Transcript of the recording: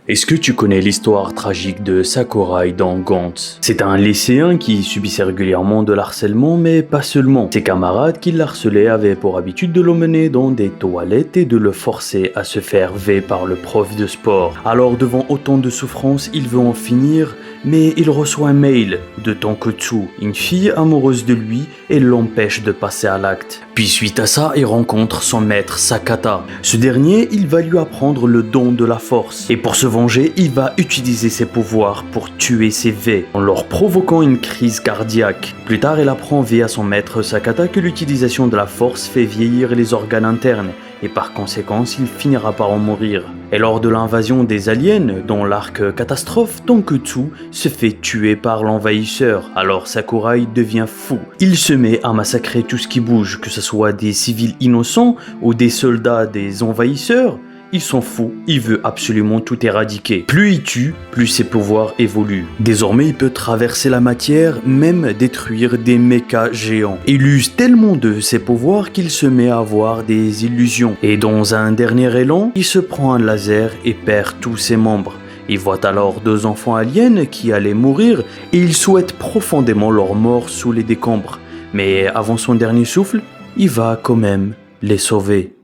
Est-ce que tu connais l'histoire tragique de Sakurai dans Gantz? C'est un lycéen qui subissait régulièrement de l'harcèlement, mais pas seulement. Ses camarades qui l'harcelaient avaient pour habitude de l'emmener dans des toilettes et de le forcer à se faire V par le prof de sport. Alors devant autant de souffrance, il veut en finir, mais il reçoit un mail de Tonkotsu, une fille amoureuse de lui, et l'empêche de passer à l'acte. Puis suite à ça, il rencontre son maître Sakata. Ce dernier, il va lui apprendre le don de la force. Et pour se venger, il va utiliser ses pouvoirs pour tuer ses V, en leur provoquant une crise cardiaque. Plus tard, il apprend via son maître Sakata que l'utilisation de la force fait vieillir les organes internes, et par conséquent, il finira par en mourir. Et lors de l'invasion des aliens, dans l'arc catastrophe, Tonkotsu se fait tuer par l'envahisseur, alors Sakurai devient fou. Il se met à massacrer tout ce qui bouge, que ce soit des civils innocents ou des soldats des envahisseurs. Il s'en fout, il veut absolument tout éradiquer. Plus il tue, plus ses pouvoirs évoluent. Désormais, il peut traverser la matière, même détruire des mechas géants. Il use tellement de ses pouvoirs qu'il se met à avoir des illusions. Et dans un dernier élan, il se prend un laser et perd tous ses membres. Il voit alors deux enfants aliens qui allaient mourir et il souhaite profondément leur mort sous les décombres. Mais avant son dernier souffle, il va quand même les sauver.